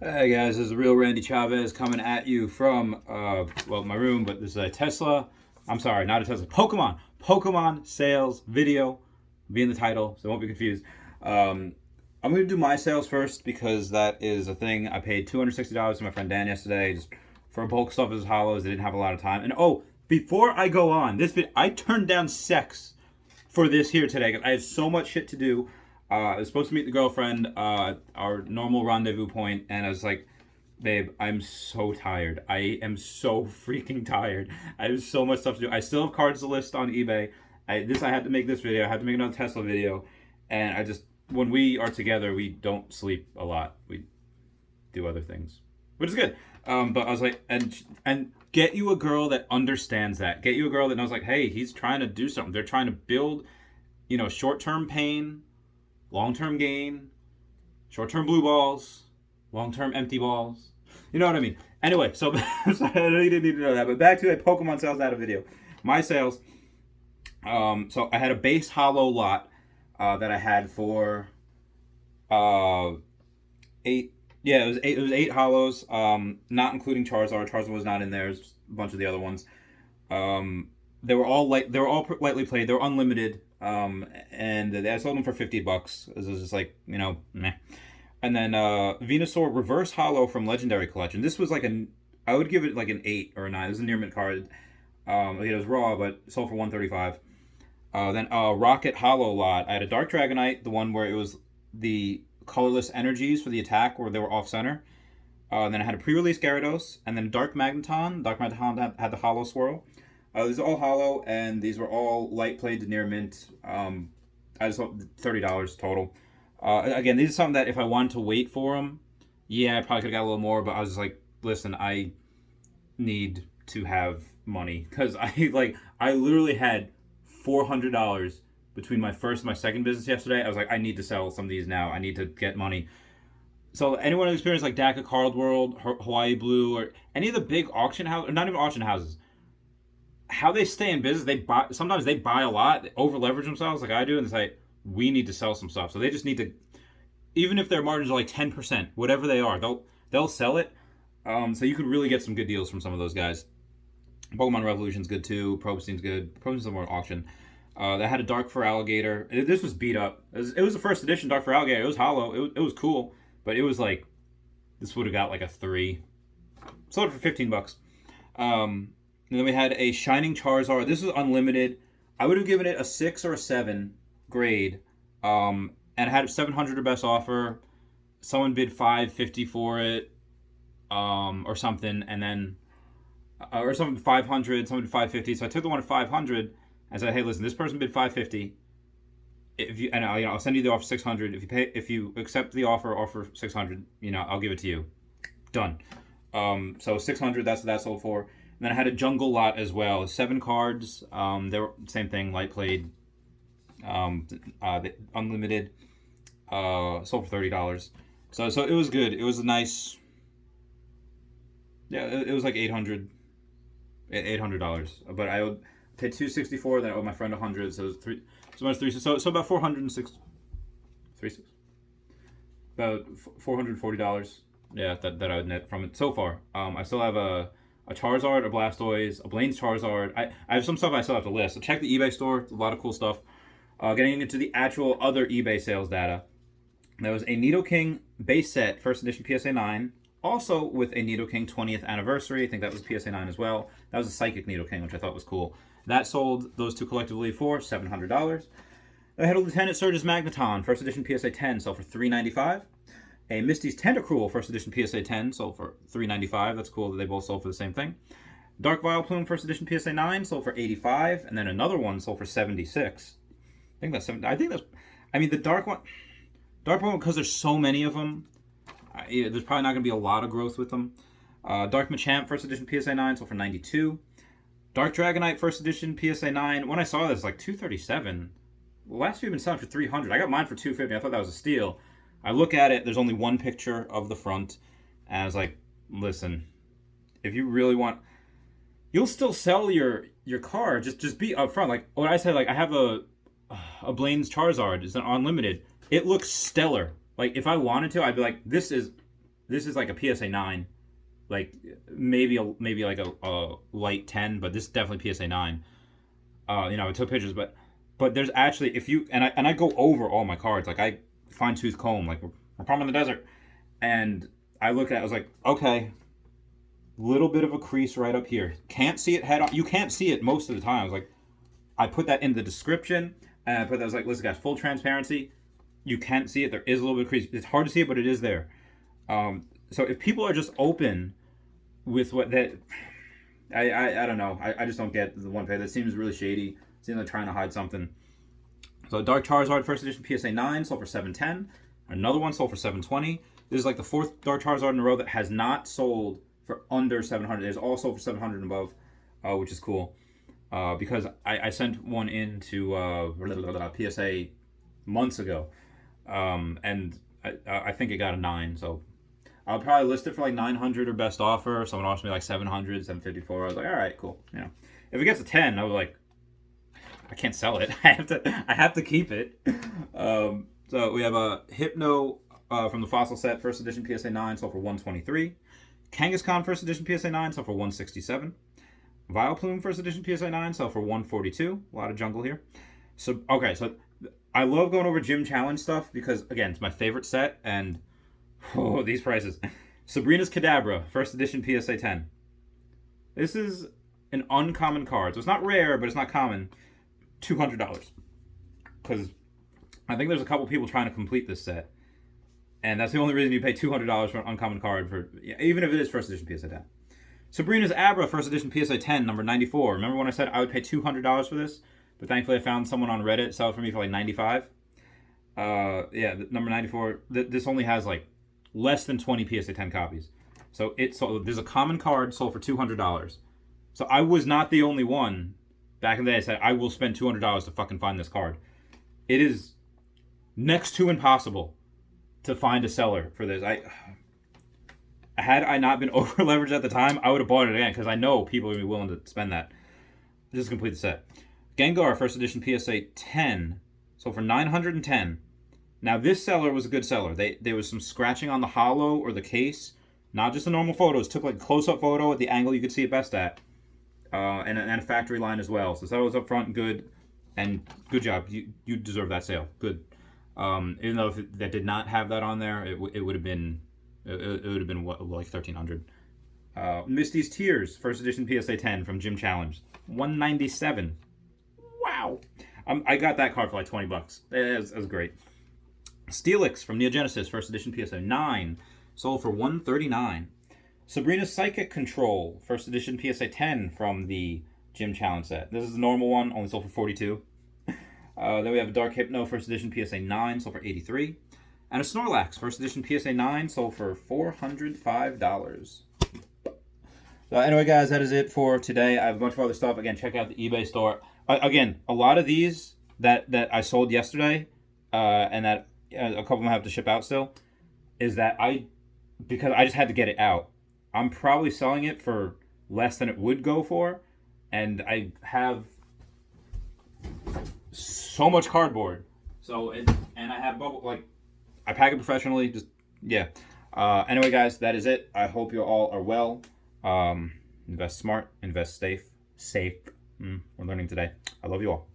Hey guys, this is the real Randy Chavez coming at you from my room, but this is a Tesla. I'm sorry, not a Tesla. Pokemon sales video. Be in the title, so don't be confused. I'm gonna do my sales first because that is a thing. I paid $260 to my friend Dan yesterday just for bulk stuff as hollows. They didn't have a lot of time. And before I go on this video, I turned down sex for this here today. I had so much shit to do. I was supposed to meet the girlfriend, our normal rendezvous point, and I was like, babe, I'm so tired. I am so freaking tired. I have so much stuff to do. I still have cards to list on eBay. I had to make this video. I had to make another Tesla video. And when we are together, we don't sleep a lot. We do other things, which is good. But I was like, and get you a girl that understands that. Get you a girl that knows, like, hey, he's trying to do something. They're trying to build, short-term pain, long-term gain, short-term blue balls, long-term empty balls. You know what I mean? Anyway, so I know you didn't need to know that, but back to a Pokemon sales data video. My sales. So I had a base hollow lot that I had for eight. Yeah, it was eight. It was eight hollows, not including Charizard. Charizard was not in there. It was a bunch of the other ones. They were all lightly played. They were unlimited. And I sold them for $50. It was just like, meh. And then Venusaur Reverse Hollow from Legendary Collection. This was I would give it like an 8 or a 9. It was a near mint card. It was raw, but sold for $135. Then Rocket Hollow lot. I had a Dark Dragonite, the one where it was the colorless energies for the attack where they were off center. Then I had a pre-release Gyarados, and then Dark Magneton. Dark Magneton had the Hollow Swirl. These are all hollow, and these were all light played to near mint. I just sold $30 total. Again, these are something that if I wanted to wait for them, yeah, I probably could have got a little more, but I was just like, listen, I need to have money because I literally had $400 between my first and my second business yesterday. I was like, I need to sell some of these now. I need to get money. So anyone who experienced like DACA Card World, Hawaii Blue, or any of the big auction houses, or not even auction houses, how they stay in business, sometimes they buy a lot, they over leverage themselves like I do, and they say, we need to sell some stuff. So they just need to, even if their margins are like 10%, whatever they are, they'll sell it. So you could really get some good deals from some of those guys. Pokemon Revolution's good too. Probosteen's good. Probosteen's more auction. They had a Dark for Alligator. This was beat up. It was the first edition Dark for Alligator. It was hollow. It was cool, but it was like, this would have got like a 3. Sold it for $15. And then we had a Shining Charizard. This was unlimited. I would have given it a 6 or a 7 grade. And it had 700 or best offer. Someone bid $550 for it, or something, and then or something 500. Someone bid $550. So I took the one at 500 and said, "Hey, listen, this person bid $550. If you and I'll send you the offer 600. If you accept the offer 600, I'll give it to you. Done. So 600. That's what that sold for." And then I had a jungle lot as well. 7 cards. They were same thing, light played. Unlimited. Sold for $30. So it was good. It was a nice. Yeah, it was like $800. But I paid $264. Then I owed my friend $100. So it was three. So much three. So about $406. About $440. Yeah, that I would net from it so far. I still have a Charizard, a Blastoise, a Blaine's Charizard. I have some stuff I still have to list. So check the eBay store. It's a lot of cool stuff. Getting into the actual other eBay sales data. There was a Nidoking base set, first edition PSA 9. Also with a Nidoking 20th anniversary. I think that was PSA 9 as well. That was a Psychic Nidoking, which I thought was cool. That sold those two collectively for $700. I had a Lieutenant Surge's Magneton, first edition PSA 10, sold for $395. A Misty's Tentacruel, first edition PSA 10, sold for $395. That's cool that they both sold for the same thing. Dark Vileplume, first edition PSA 9, sold for $85. And then another one sold for $76. The dark one, because there's so many of them, there's probably not going to be a lot of growth with them. Dark Machamp, first edition PSA 9, sold for $92. Dark Dragonite, first edition PSA 9. When I saw this, like $237. The last few have been selling for $300. I got mine for $250. I thought that was a steal. I look at it, there's only one picture of the front, and I was like, listen, if you really want, you'll still sell your car, just be upfront. Like, when I said, like, I have a Blaine's Charizard, it's an unlimited, it looks stellar. Like, if I wanted to, I'd be like, this is This is like a PSA 9, like maybe like a light 10, but this is definitely PSA 9. I took pictures, but there's actually, if you and I go over all my cards, like I fine tooth comb, like we're from in the desert, and I looked at it, I was like, okay, little bit of a crease right up here. Can't see it head on. You can't see it most of the time. I was like, I put that in the description, and I put that, I was like, listen guys, full transparency. You can't see it. There is a little bit of crease. It's hard to see it, but it is there. So if people are just open with what that, I don't know. I just don't get the one pay. That seems really shady. Seems like trying to hide something. So Dark Charizard First Edition PSA 9 sold for $710. Another one sold for $720. This is like the fourth Dark Charizard in a row that has not sold for under $700. It's all sold for $700 and above, which is cool. Because I sent one into PSA months ago, and I think it got a 9. So I'll probably list it for like 900 or best offer. Someone offered me like 700, 754. I was like, all right, cool. If it gets a 10, I was like, I can't sell it. I have to keep it. So we have a Hypno from the Fossil set First Edition PSA 9 sold for $123. Kangaskhan First Edition PSA 9 sold for $167. Vileplume First Edition PSA 9 sold for $142. A lot of jungle here. So I love going over Gym Challenge stuff because, again, it's my favorite set, and these prices. Sabrina's Kadabra First Edition PSA 10. This is an uncommon card. So it's not rare, but it's not common. $200. Because I think there's a couple people trying to complete this set. And that's the only reason you pay $200 for an uncommon card, even if it is First Edition PSA 10. Sabrina's Abra First Edition PSA 10, number 94. Remember when I said I would pay $200 for this? But thankfully I found someone on Reddit sell it for me for like $95. Number 94. This only has like less than 20 PSA 10 copies. So there's a common card sold for $200. So I was not the only one back in the day that said I will spend $200 to fucking find this card. It is next to impossible to find a seller for this. Had I not been over leveraged at the time, I would have bought it again because I know people would be willing to spend that. Just complete the set. Gengar First Edition PSA 10 sold for $910. Now this seller was a good seller. There was some scratching on the hollow or the case, not just the normal photos. Took like close-up photo at the angle you could see it best at, and a factory line as well. So that was up front, good, and good job. You deserve that sale. Good. Even though if that did not have that on there, it would have been. It would have been what, like $1,300. Misty's Tears First Edition PSA 10 from Gym Challenge, $197. Wow, I got that card for like $20. That was great. Steelix from Neogenesis First Edition PSA 9 sold for $139. Sabrina's Psychic Control First Edition PSA 10 from the Gym Challenge set. This is the normal one, only sold for $42. Then we have a Dark Hypno First Edition PSA 9 sold for $83. And a Snorlax First Edition PSA 9 sold for $405. So anyway, guys, that is it for today. I have a bunch of other stuff. Again, check out the eBay store. Again, a lot of these that I sold yesterday, and that a couple of them have to ship out still, is that because I just had to get it out. I'm probably selling it for less than it would go for, and I have so much cardboard. And I have bubble, I pack it professionally. Anyway, guys, that is it. I hope you all are well. Invest smart, invest safe. We're learning today. I love you all.